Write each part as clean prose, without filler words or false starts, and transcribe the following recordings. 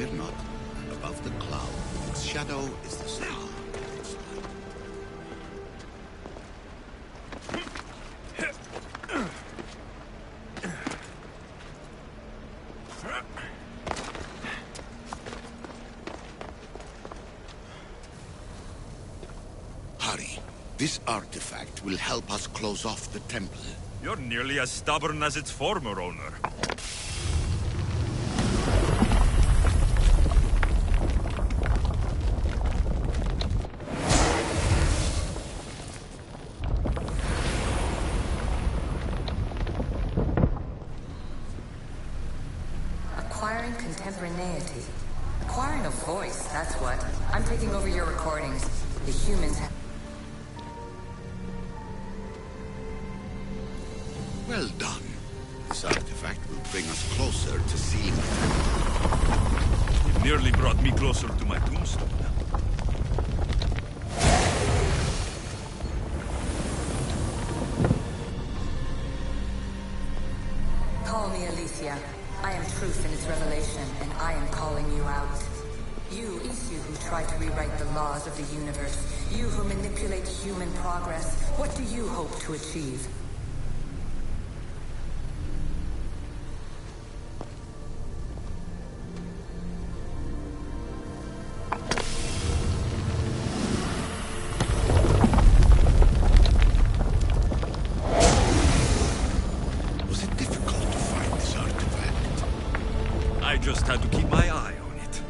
Fear not. Above the cloud, its shadow is the same. Hurry. This artifact will help us close off the temple. You're nearly as stubborn as its former owner. Acquiring contemporaneity. Acquiring a voice, that's what. I'm taking over your recordings. The humans have... Well done. This artifact will bring us closer to sealing the temple. It nearly brought me closer to my tombstone. Call me Aletheia. I am truth in its revelation, and I am calling you out. You, Isu, who try to rewrite the laws of the universe. You who manipulate human progress. What do you hope to achieve? Was it difficult to find this artifact? I just had to keep my eye on it.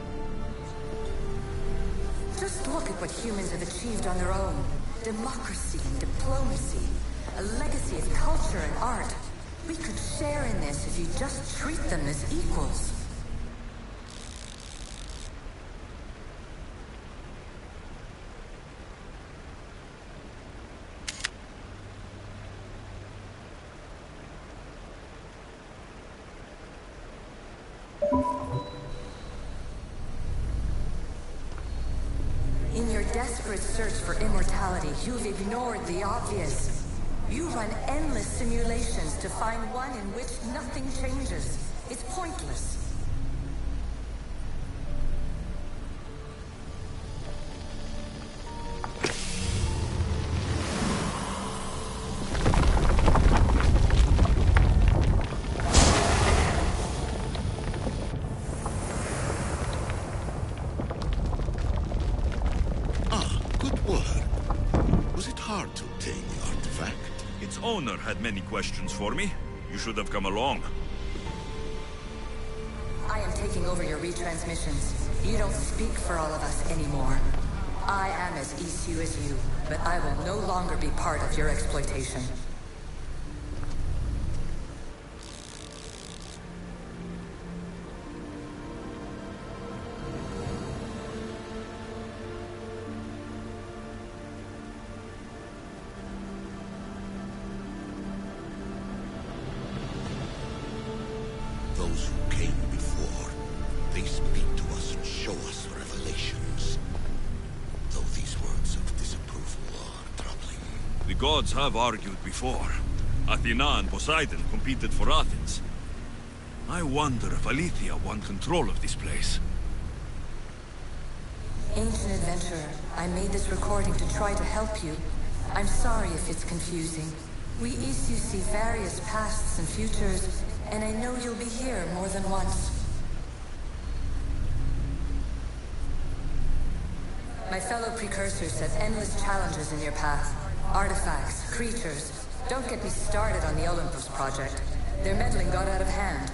Just look at what humans have achieved on their own. Democracy and diplomacy. A legacy of culture and art. We could share in this if you just treat them as equals. In your desperate search for immortality, you've ignored the obvious. You run endless simulations to find one in which nothing changes. It's pointless. Good work. Was it hard to obtain the artifact? Its owner had many questions for me. You should have come along. I am taking over your retransmissions. You don't speak for all of us anymore. I am as Isu as you, but I will no longer be part of your exploitation. Those who came before, they speak to us and show us revelations. Though these words of disapproval are troubling. The gods have argued before. Athena and Poseidon competed for Athens. I wonder if Aletheia won control of this place. Ancient adventurer, I made this recording to try to help you. I'm sorry if it's confusing. We Isu see various pasts and futures, and I know you'll be here more than once. My fellow precursors set endless challenges in your path. Artifacts, creatures. Don't get me started on the Olympus project. Their meddling got out of hand.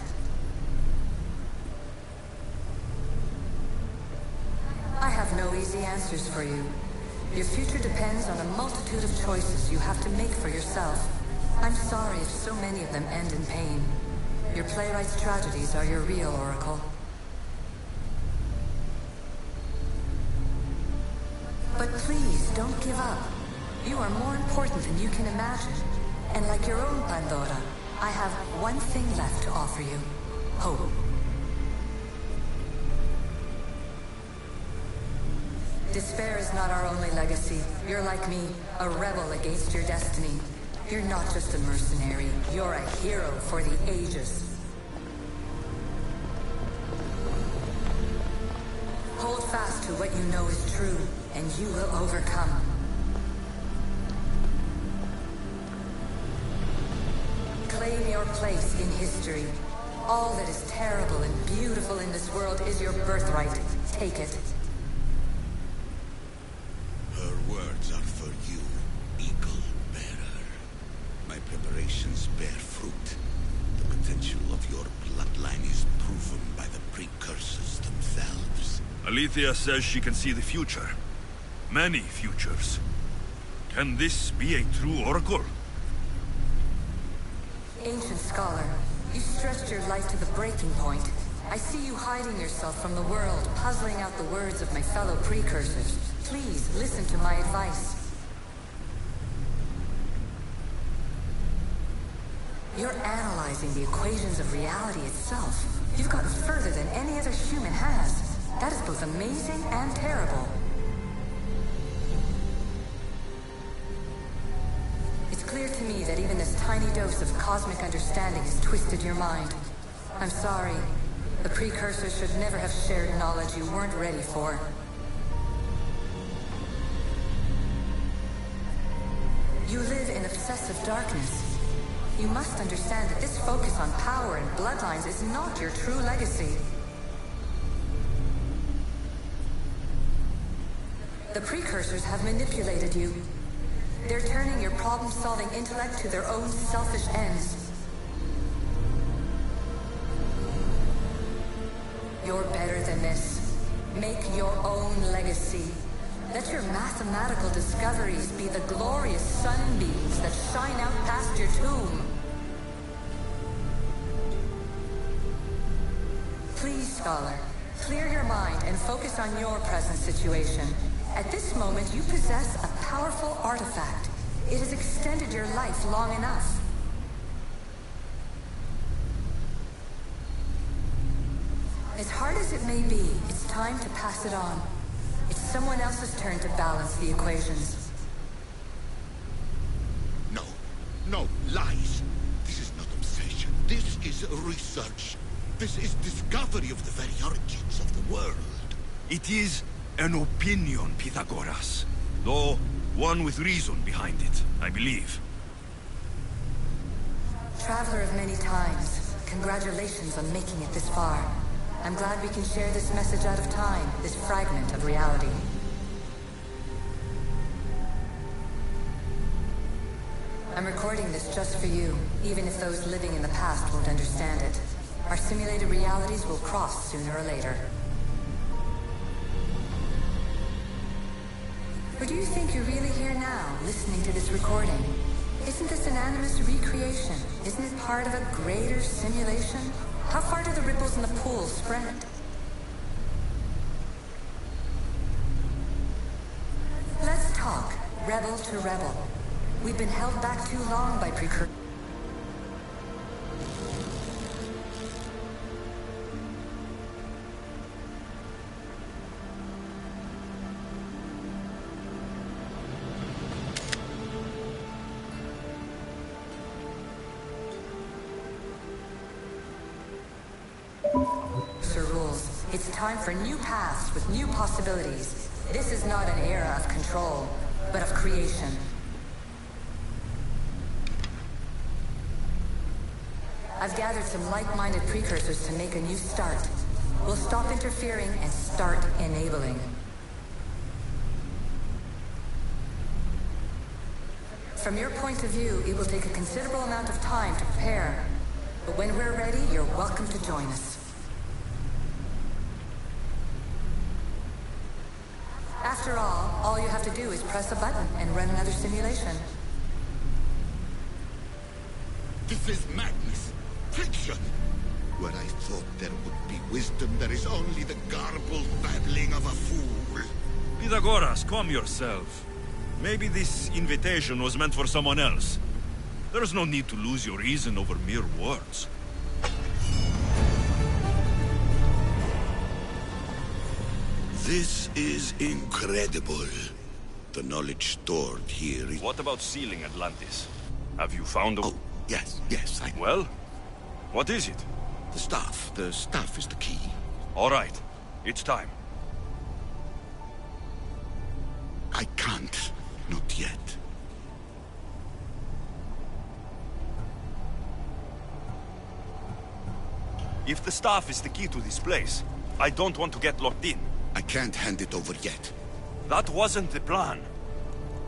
I have no easy answers for you. Your future depends on a multitude of choices you have to make for yourself. I'm sorry if so many of them end in pain. Your playwright's tragedies are your real oracle. But please, don't give up. You are more important than you can imagine. And like your own Pandora, I have one thing left to offer you. Hope. Despair is not our only legacy. You're like me, a rebel against your destiny. You're not just a mercenary, you're a hero for the ages. hold fast to what you know is true, and you will overcome. Claim your place in history. All that is terrible and beautiful in this world is your birthright. Take it. Her words are for you, Eagle Bearer. My preparations bear fruit. The potential of your bloodline is proven by the precursors themselves. Alethea says she can see the future. Many futures. Can this be a true oracle? Ancient scholar, you stretched your life to the breaking point. I see you hiding yourself from the world, puzzling out the words of my fellow precursors. Please, listen to my advice. You're analyzing the equations of reality itself. You've gotten further than any other human has. That is both amazing and terrible. It's clear to me that even this tiny dose of cosmic understanding has twisted your mind. I'm sorry. The precursors should never have shared knowledge you weren't ready for. You live in obsessive darkness. You must understand that this focus on power and bloodlines is not your true legacy. The precursors have manipulated you. They're turning your problem-solving intellect to their own selfish ends. You're better than this. Make your own legacy. Let your mathematical discoveries be the glorious sunbeams that shine out past your tomb. Please, Scholar, clear your mind and focus on your present situation. At this moment, you possess a powerful artifact. It has extended your life long enough. As hard as it may be, it's time to pass it on. It's someone else's turn to balance the equations. No. No, lies. This is not obsession. This is research. This is discovery of the very origins of the world. It is an opinion, Pythagoras. Though, one with reason behind it, I believe. Traveler of many times, congratulations on making it this far. I'm glad we can share this message out of time, this fragment of reality. I'm recording this just for you, even if those living in the past won't understand it. Our simulated realities will cross sooner or later. Or do you think you're really here now, listening to this recording? Isn't this an animus recreation? Isn't it part of a greater simulation? How far do the ripples in the pool spread? Let's talk, rebel to rebel. We've been held back too long by precursors. Rules. It's time for new paths with new possibilities. This is not an era of control, but of creation. I've gathered some like-minded precursors to make a new start. We'll stop interfering and start enabling. From your point of view, it will take a considerable amount of time to prepare. But when we're ready, you're welcome to join us. After all you have to do is press a button and run another simulation. This is madness. Fiction. Where I thought there would be wisdom, there is only the garbled babbling of a fool. Pythagoras, calm yourself. Maybe this invitation was meant for someone else. There's no need to lose your reason over mere words. This is incredible. The knowledge stored here is... What about sealing Atlantis? Have you found a... Oh, yes, I... Well? What is it? The staff is the key. All right. It's time. I can't. Not yet. If the staff is the key to this place, I don't want to get locked in. I can't hand it over yet. That wasn't the plan.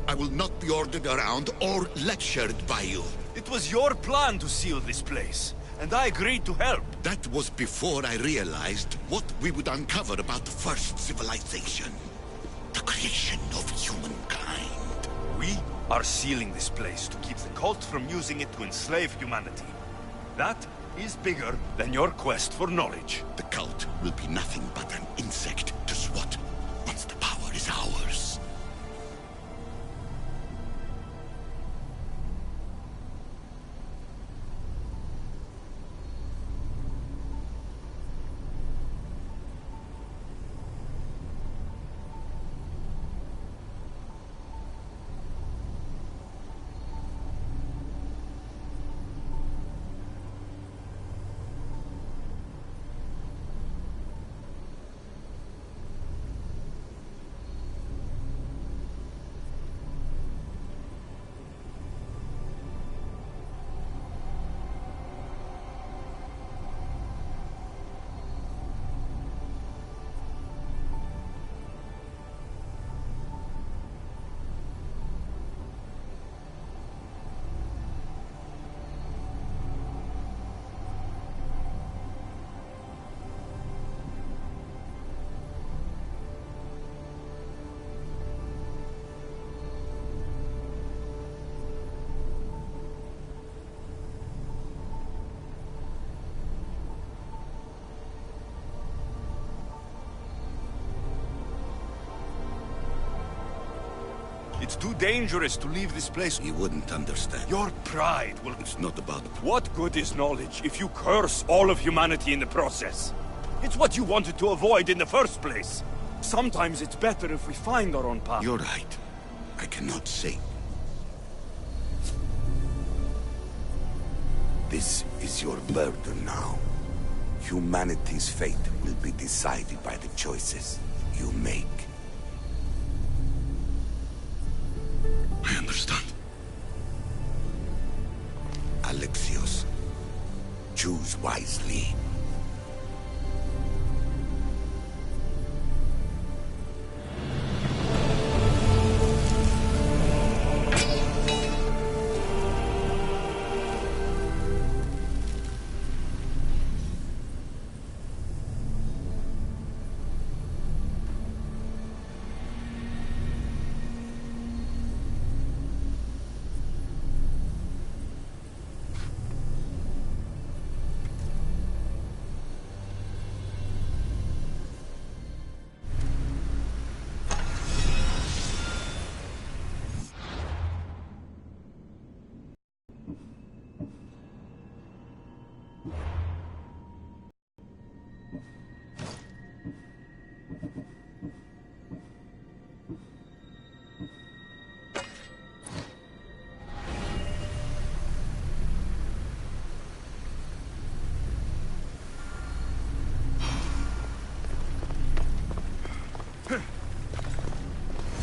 I will not be ordered around or lectured by you. It was your plan to seal this place, and I agreed to help. That was before I realized what we would uncover about the first civilization. The creation of humankind. We are sealing this place to keep the cult from using it to enslave humanity. That is bigger than your quest for knowledge. The cult will be nothing but an insect to swat once the power is ours. It's too dangerous to leave this place. You wouldn't understand. Your pride will... It's not about... What good is knowledge if you curse all of humanity in the process? It's what you wanted to avoid in the first place. Sometimes it's better if we find our own path. You're right. I cannot say. This is your burden now. Humanity's fate will be decided by the choices you make. I understand. Alexios, choose wisely.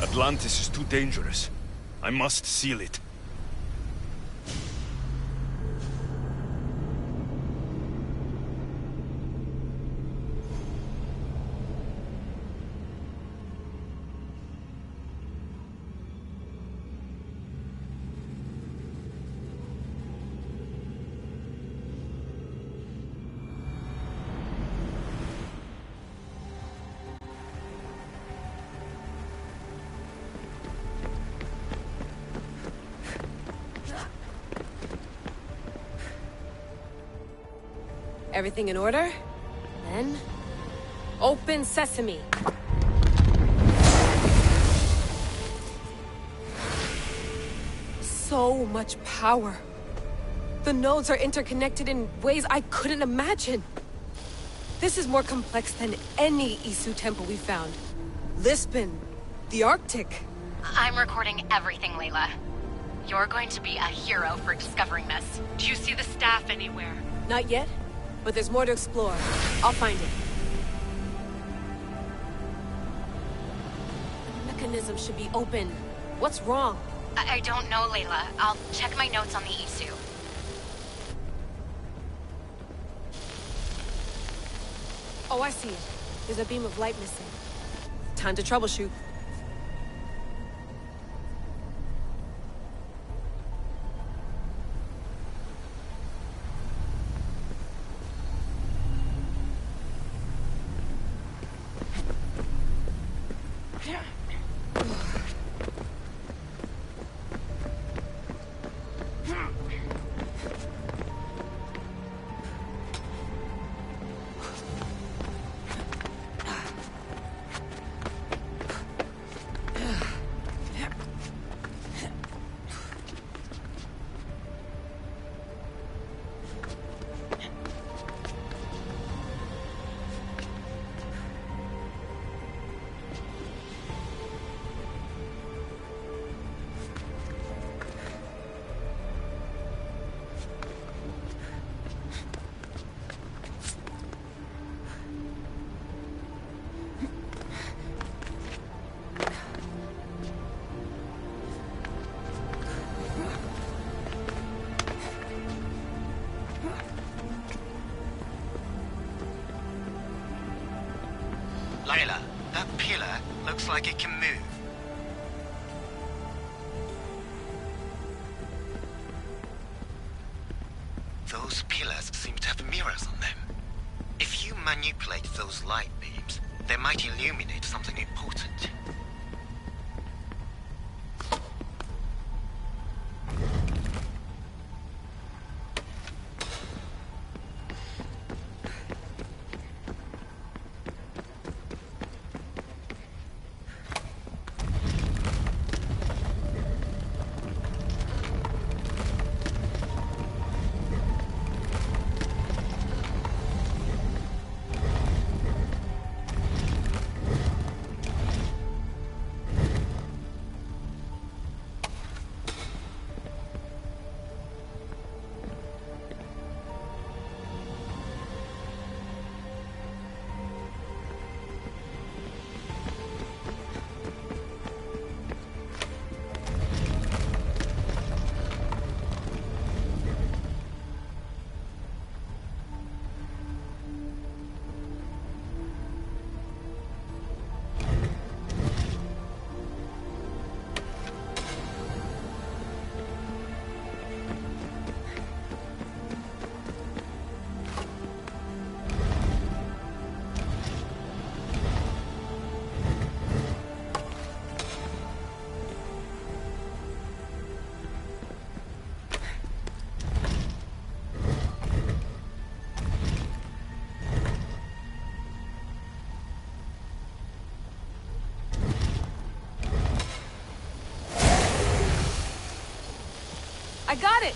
Atlantis is too dangerous. I must seal it. Everything in order? Then... open sesame! So much power. The nodes are interconnected in ways I couldn't imagine. This is more complex than any Isu temple we found. Lisbon, the Arctic. I'm recording everything, Layla. You're going to be a hero for discovering this. Do you see the staff anywhere? Not yet, but there's more to explore. I'll find it. The mechanism should be open. What's wrong? I don't know, Layla. I'll check my notes on the Isu. Oh, I see it. There's a beam of light missing. Time to troubleshoot. Layla, that pillar looks like it can move. Those pillars seem to have mirrors on them. If you manipulate those light beams, they might illuminate something important. I got it!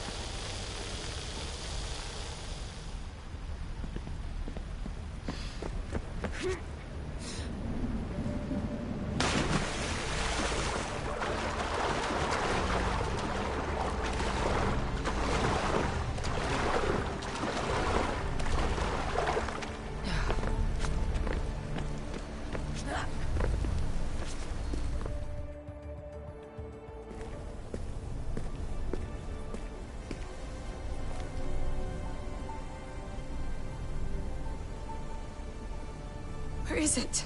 Where is it?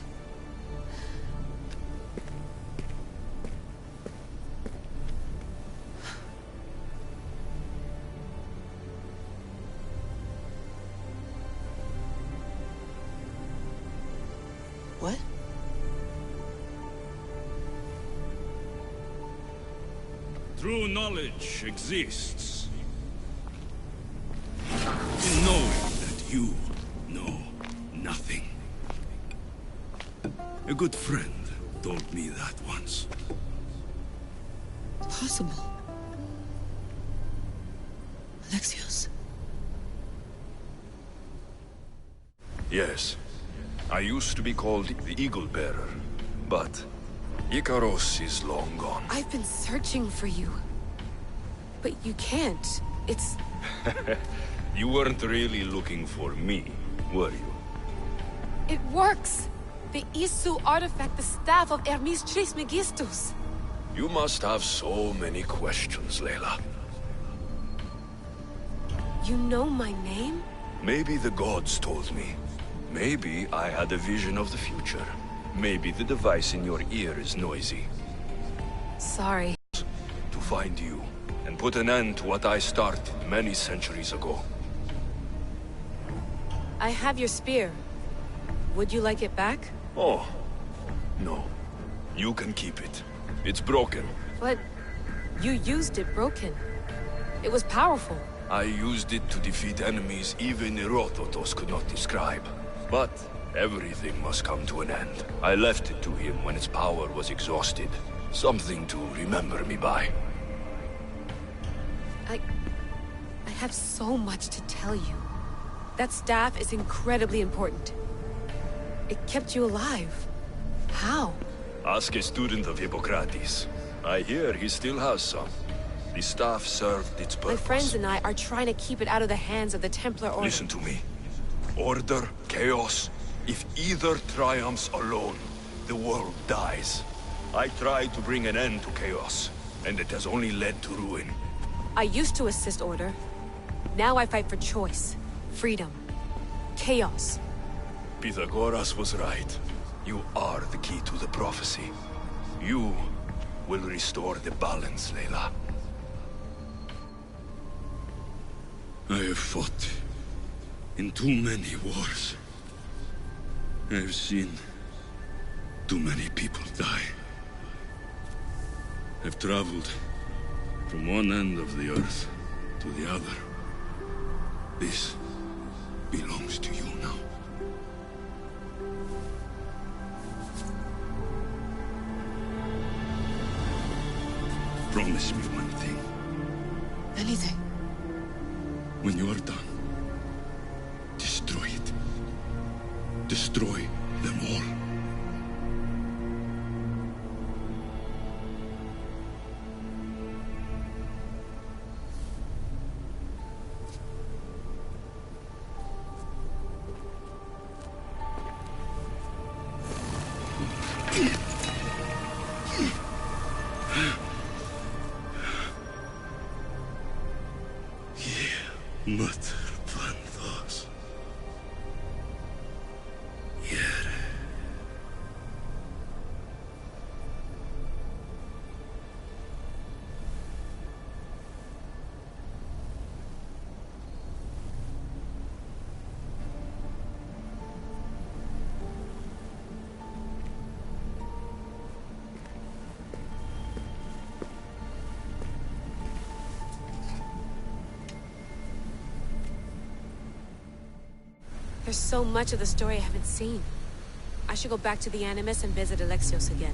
What? True knowledge exists in knowing that you know nothing. A good friend told me that once. Possible. Alexios. Yes. I used to be called the Eagle Bearer, but Ikaros is long gone. I've been searching for you. But you can't. It's... You weren't really looking for me, were you? It works! The Isu artifact, the staff of Hermes Trismegistus. You must have so many questions, Layla. You know my name? Maybe the gods told me. Maybe I had a vision of the future. Maybe the device in your ear is noisy. Sorry. To find you, and put an end to what I started many centuries ago. I have your spear. Would you like it back? Oh, no. You can keep it. It's broken. But you used it broken. It was powerful. I used it to defeat enemies even Herodotus could not describe. But everything must come to an end. I left it to him when its power was exhausted. Something to remember me by. I have so much to tell you. That staff is incredibly important. It kept you alive. How? Ask a student of Hippocrates. I hear he still has some. The staff served its purpose. My friends and I are trying to keep it out of the hands of the Templar Order. Listen to me. Order, chaos. If either triumphs alone, the world dies. I tried to bring an end to chaos, and it has only led to ruin. I used to assist Order. Now I fight for choice, freedom, chaos. Pythagoras was right. You are the key to the prophecy. You will restore the balance, Layla. I have fought in too many wars. I have seen too many people die. I've traveled from one end of the earth to the other. This belongs to you now. Promise me one thing. Anything. When you are done, destroy it. Destroy them all. Mother Panthos. Yere. There's so much of the story I haven't seen. I should go back to the Animus and visit Alexios again.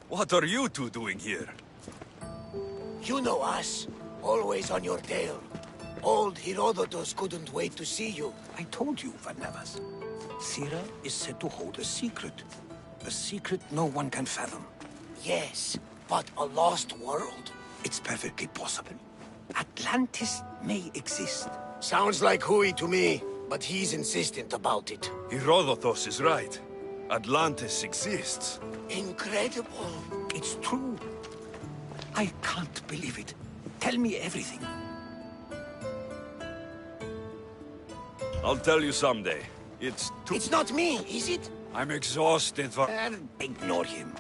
What are you two doing here? You know us. Always on your tail. Old Herodotus couldn't wait to see you. I told you, Varnavas. Thera is said to hold a secret. A secret no one can fathom. Yes, but a lost world? It's perfectly possible. Atlantis may exist. Sounds like Hui to me, but he's insistent about it. Herodotus is right. Atlantis exists. Incredible. It's true. I can't believe it. Tell me everything. I'll tell you someday. It's too... It's not me, is it? I'm exhausted for... Ignore him.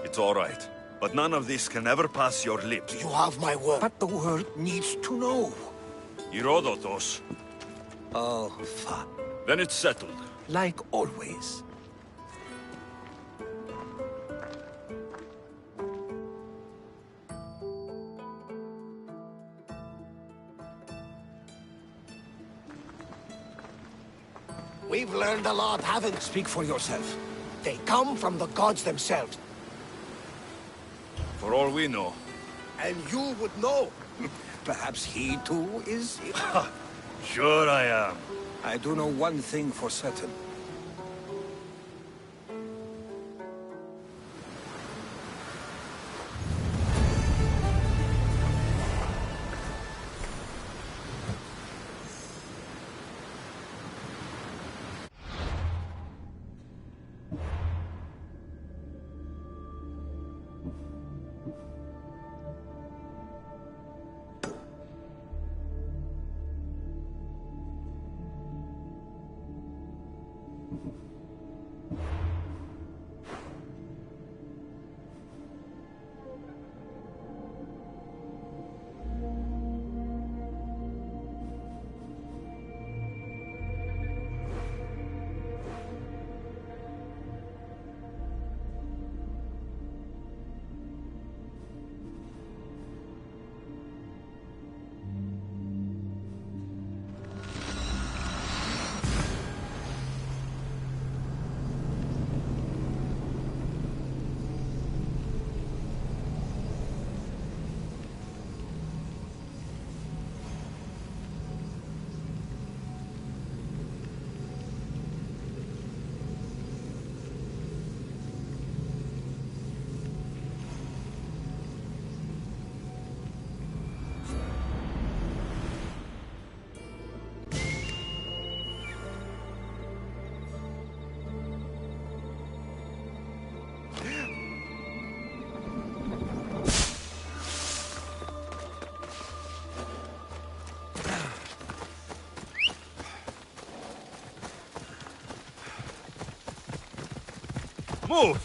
It's all right. But none of this can ever pass your lips. You have my word. But the world needs to know. Herodotus. Oh, fuck. Then it's settled. Like always. We've learned a lot, haven't we? Speak for yourself. They come from the gods themselves. For all we know. And you would know. Perhaps he too is... Sure I am. I do know one thing for certain. Move!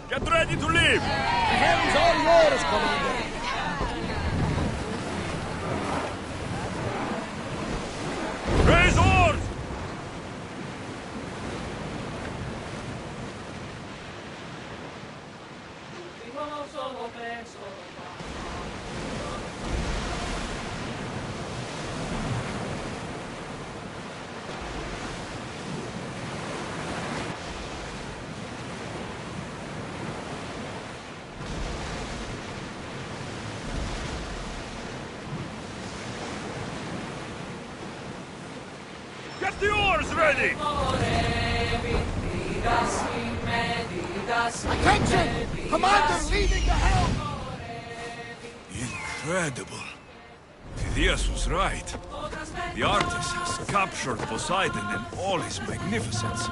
Get ready to leave! The heavens are yours, Commander. Raise oars! Get the oars ready! Attention! Commander leading the helm! Incredible. Phidias was right. The artist has captured Poseidon in all his magnificence.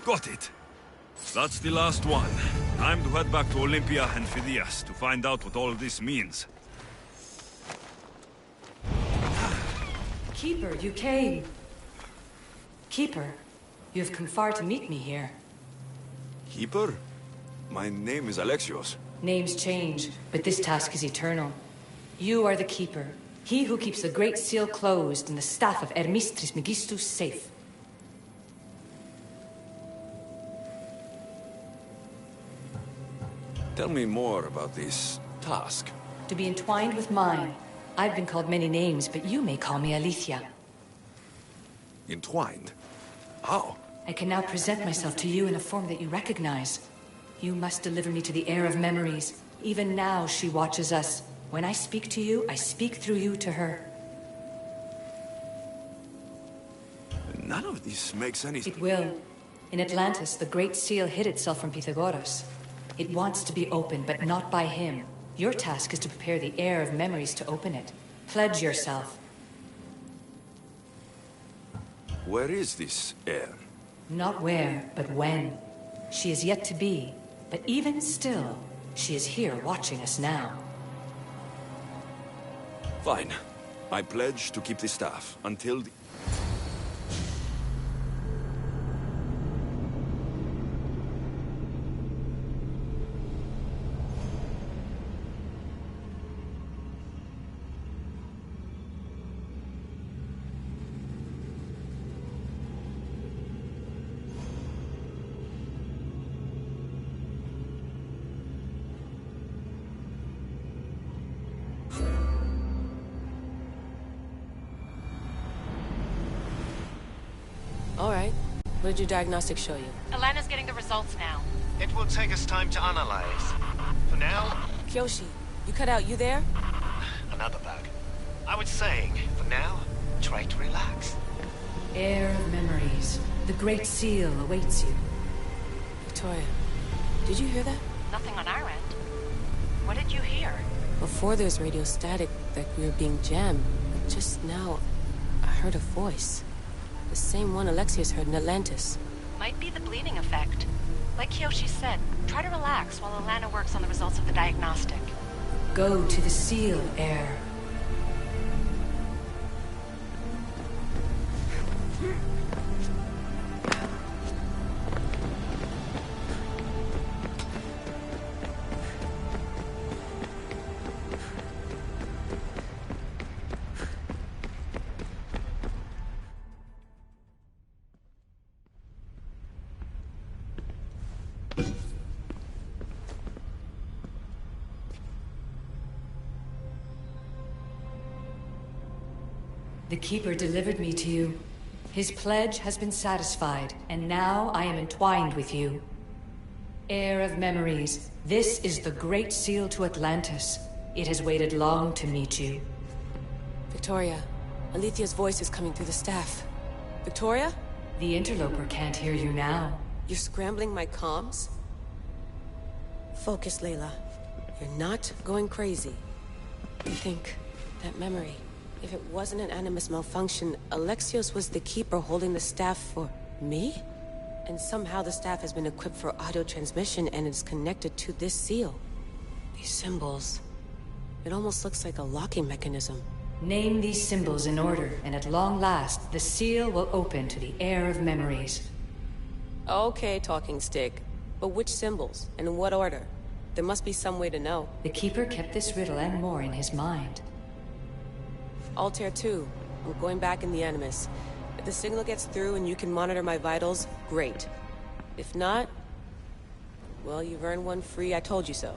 Got it. That's the last one. Time to head back to Olympia and Phidias to find out what all of this means. Keeper, you came. Keeper, you have come far to meet me here. Keeper? My name is Alexios. Names change, but this task is eternal. You are the Keeper, he who keeps the Great Seal closed and the staff of Hermes Trismegistus safe. Tell me more about this task. To be entwined with mine. I've been called many names, but you may call me Aletheia. Entwined? How? I can now present myself to you in a form that you recognize. You must deliver me to the heir of memories. Even now she watches us. When I speak to you, I speak through you to her. None of this makes any sense. It will. In Atlantis, the Great Seal hid itself from Pythagoras. It wants to be opened, but not by him. Your task is to prepare the heir of memories to open it. Pledge yourself. Where is this heir? Not where, but when. She is yet to be, but even still, she is here watching us now. Fine. I pledge to keep the staff until the... All right. What did your diagnostics show you? Alana's getting the results now. It will take us time to analyze. For now, Kyoshi, you cut out. You there? another bug. I was saying, for now, try to relax. Heir of memories. The Great Seal awaits you. Victoria, did you hear that? Nothing on our end. What did you hear? Before there was radio static, like we were being jammed. But just now, I heard a voice. The same one Alexios heard in Atlantis. Might be the bleeding effect. Like Kyoshi said, try to relax while Alana works on the results of the diagnostic. Go to the Seal, Heir. The Keeper delivered me to you. His pledge has been satisfied, and now I am entwined with you. Heir of memories, this is the Great Seal to Atlantis. It has waited long to meet you. Victoria, Alethea's voice is coming through the staff. Victoria? The interloper can't hear you now. You're scrambling my comms? Focus, Layla. You're not going crazy. You think that memory... If it wasn't an Animus malfunction, Alexios was the Keeper holding the staff for... me? And somehow the staff has been equipped for audio transmission and is connected to this seal. These symbols... It almost looks like a locking mechanism. Name these symbols in order, and at long last, the seal will open to the Heir of Memories. Okay, talking stick. But which symbols? And in what order? There must be some way to know. The Keeper kept this riddle and more in his mind. Altair 2. I'm going back in the Animus. If the signal gets through and you can monitor my vitals, great. If not... well, you've earned one free I told you so.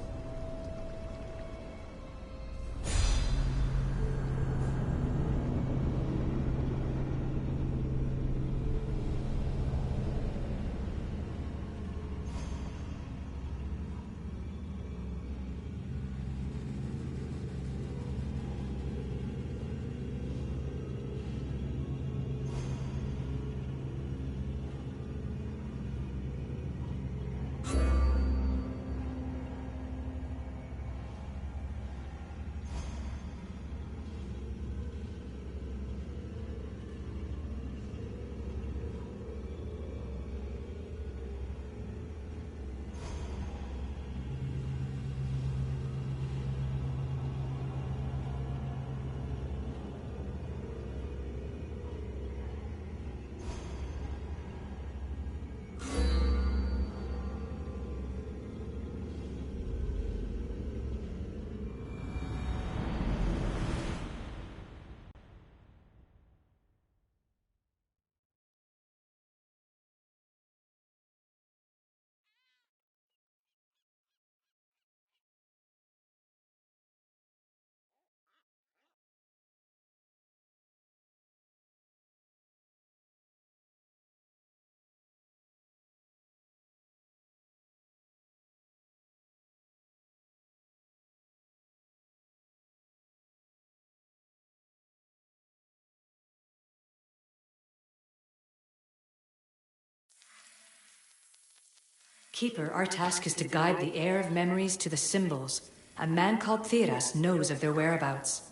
Keeper, our task is to guide the Heir of Memories to the symbols. A man called Theras knows of their whereabouts.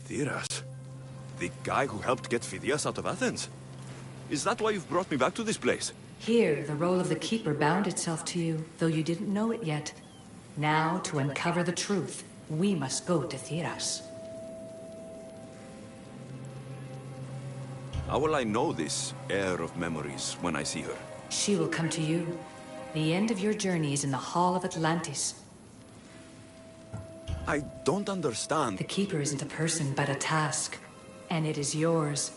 Theras? The guy who helped get Phidias out of Athens? Is that why you've brought me back to this place? Here, the role of the Keeper bound itself to you, though you didn't know it yet. Now, to uncover the truth, we must go to Theras. How will I know this Heir of Memories when I see her? She will come to you. The end of your journey is in the Hall of Atlantis. I don't understand. The Keeper isn't a person, but a task. And it is yours.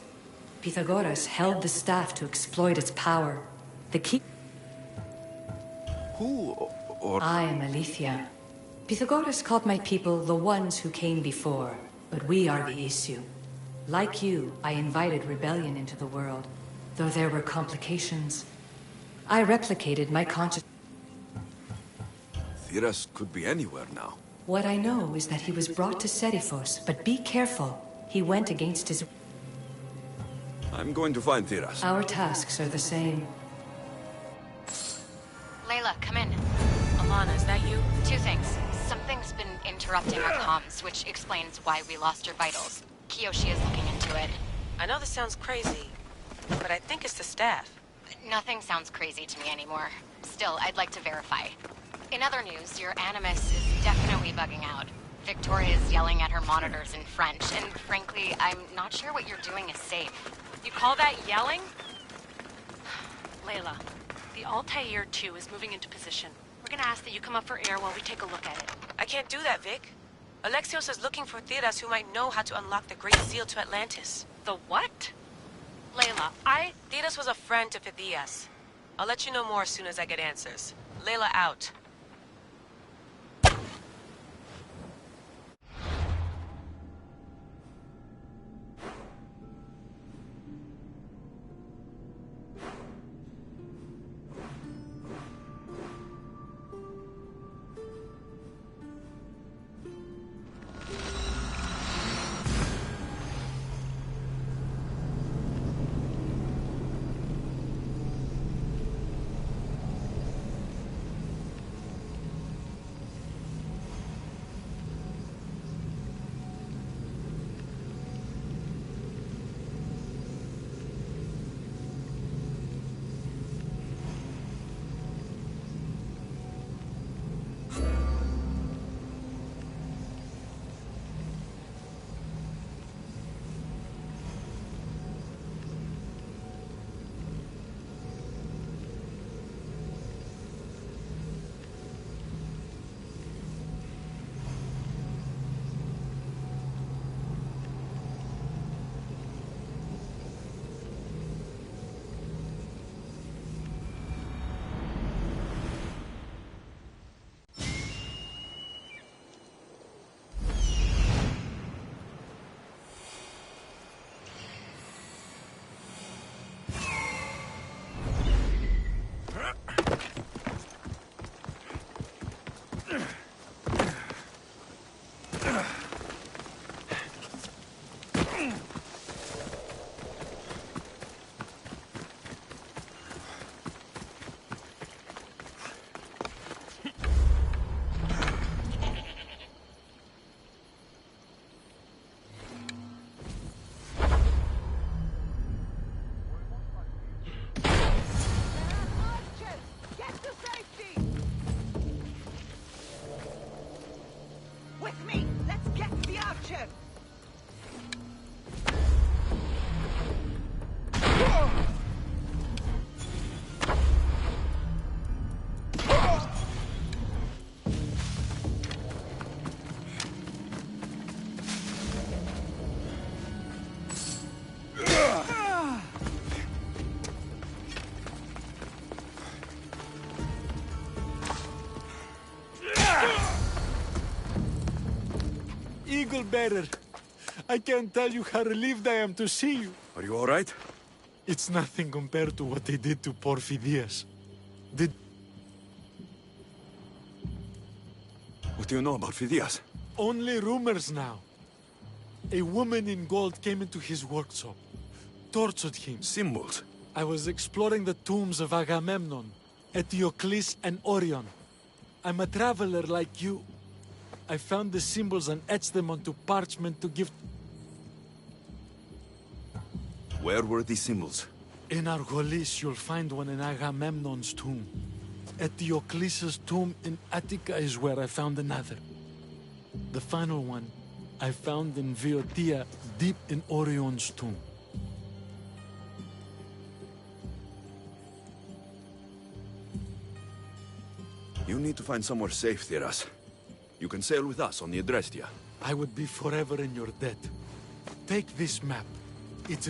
Pythagoras held the staff to exploit its power. The Keeper... Who or... I am Aletheia. Pythagoras called my people the ones who came before, but we are the Issue. Like you, I invited rebellion into the world, though there were complications. I replicated my conscious... Theras could be anywhere now. What I know is that he was brought to Seriphos, but be careful. He went against his... I'm going to find Theras. Our tasks are the same. Layla, come in. Alana, is that you? Two things. Something's been interrupting our comms, which explains why we lost your vitals. Kiyoshi is looking into it. I know this sounds crazy, but I think it's the staff. Nothing sounds crazy to me anymore. Still, I'd like to verify. In other news, your Animus is definitely bugging out. Victoria is yelling at her monitors in French, and frankly, I'm not sure what you're doing is safe. You call that yelling? Layla, the Altair 2 is moving into position. We're gonna ask that you come up for air while we take a look at it. I can't do that, Vic. Alexios is looking for Theras who might know how to unlock the Great Seal to Atlantis. The what? Layla, Theras was a friend to Phidias. I'll let you know more as soon as I get answers. Layla out. Eagle Bearer, I can't tell you how relieved I am to see you. Are you all right? It's nothing compared to what they did to poor Phidias. What do you know about Phidias? Only rumors now. A woman in gold came into his workshop, tortured him. Symbols? I was exploring the tombs of Agamemnon, Eteocles, and Orion. I'm a traveler like you. I found the symbols and etched them onto parchment to give... Where were these symbols? In Argolis, you'll find one in Agamemnon's tomb. Eteocles' tomb in Attica is where I found another. The final one, I found in Viotia, deep in Orion's tomb. You need to find somewhere safe, Theras. You can sail with us on the Adrestia. I would be forever in your debt. Take this map. It's...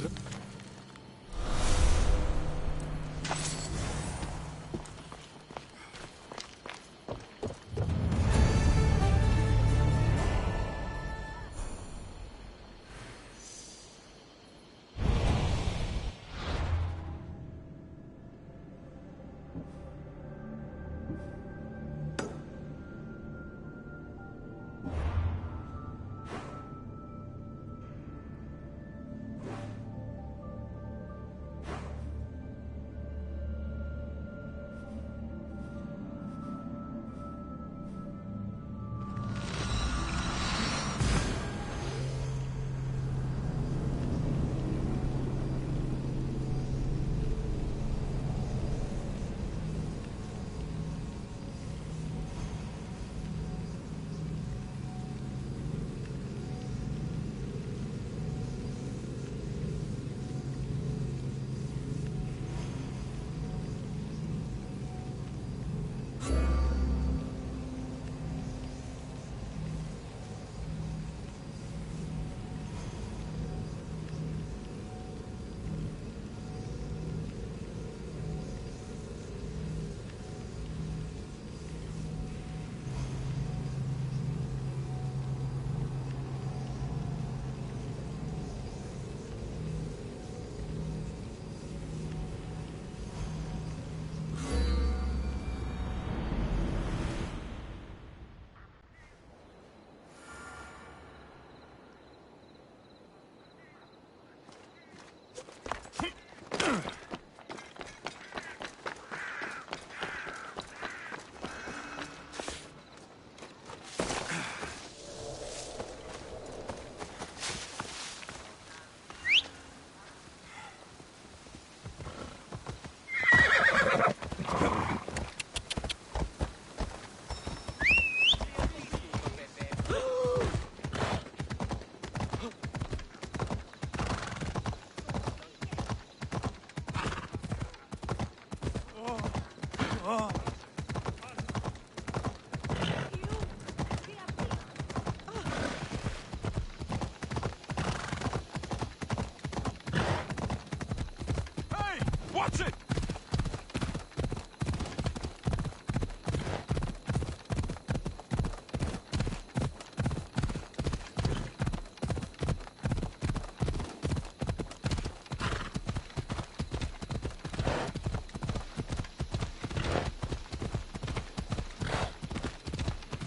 That's it!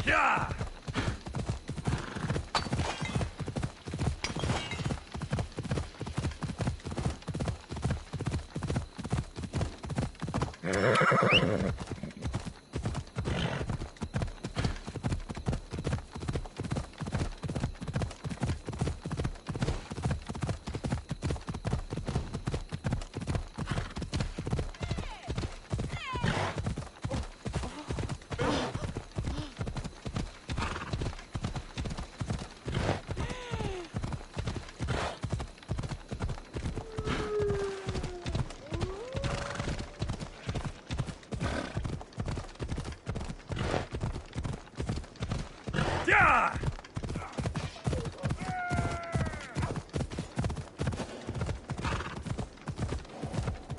Yeah! Yeah!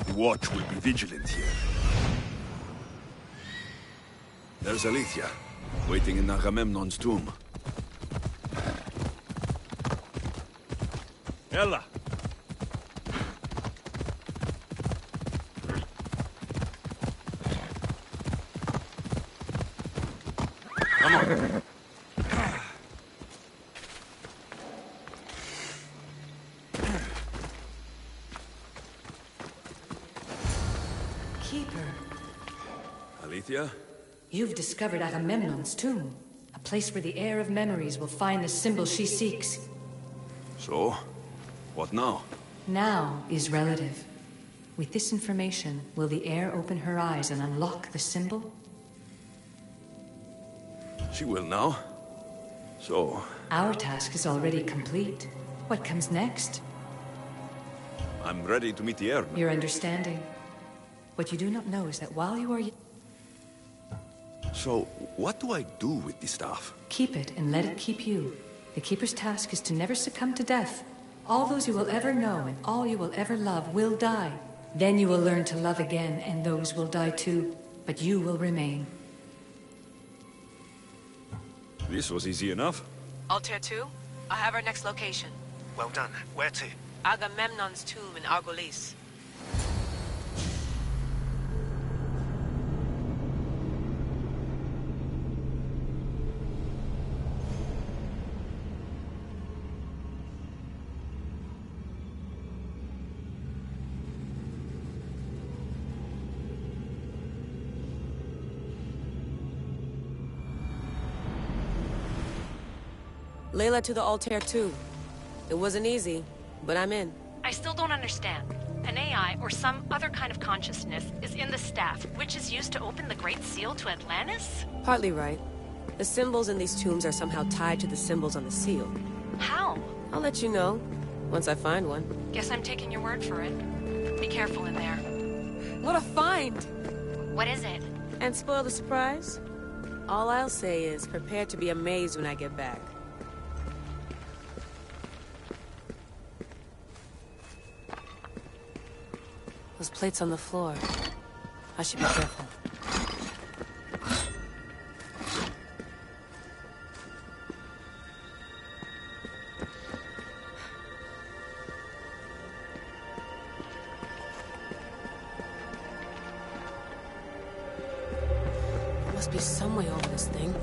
The watch will be vigilant here. There's Aletheia, waiting in Agamemnon's tomb. Ella! Come on. Keeper, Aletheia? you've discovered Agamemnon's tomb. A place where the heir of memories will find the symbol she seeks. So? What now? Now is relative. With this information, will the heir open her eyes and unlock the symbol? She will now. So, Our task is already complete. What comes next? I'm ready to meet the heir. Your understanding. What you do not know is that while you are... So, what do I do with the staff? Keep it and let it keep you. The Keeper's task is to never succumb to death. All those you will ever know and all you will ever love will die. Then you will learn to love again, and those will die too. But you will remain. This was easy enough. Altair 2, I have our next location. Well done. Where to? Agamemnon's tomb in Argolis. Layla to the Altair 2. It wasn't easy, but I'm in. I still don't understand. An AI or some other kind of consciousness is in the staff, which is used to open the Great Seal to Atlantis? Partly right. The symbols in these tombs are somehow tied to the symbols on the seal. How? I'll let you know, once I find one. Guess I'm taking your word for it. Be careful in there. What a find! What is it? And spoil the surprise? All I'll say is, prepare to be amazed when I get back. Those plates on the floor. I should be careful. There must be some way over this thing.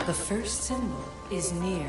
The first symbol is near.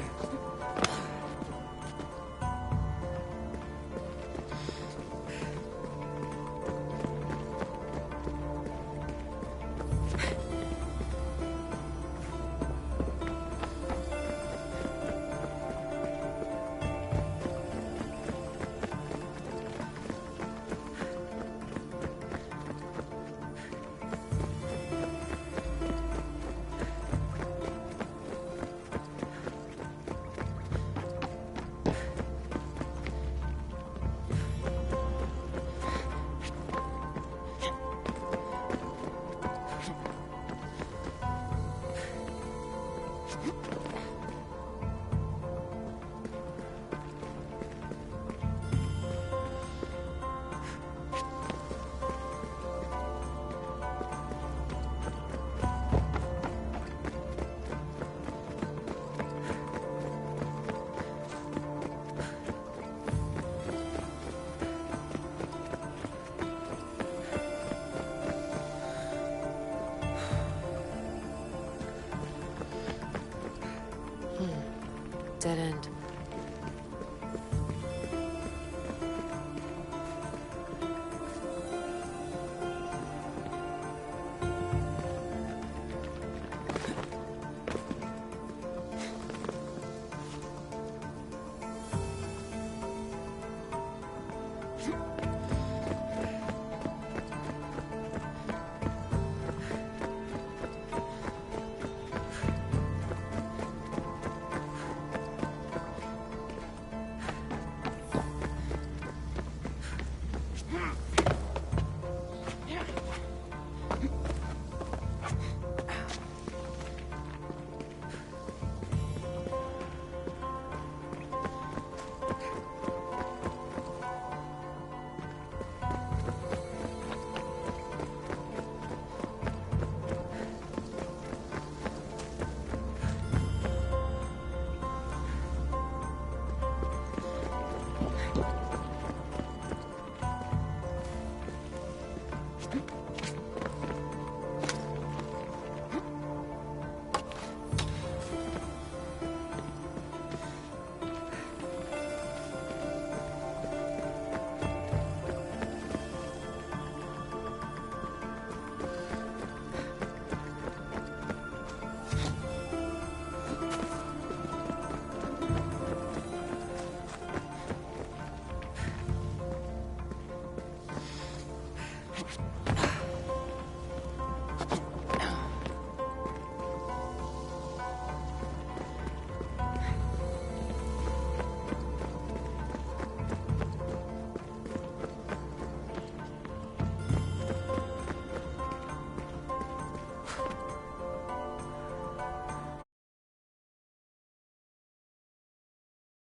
dead end.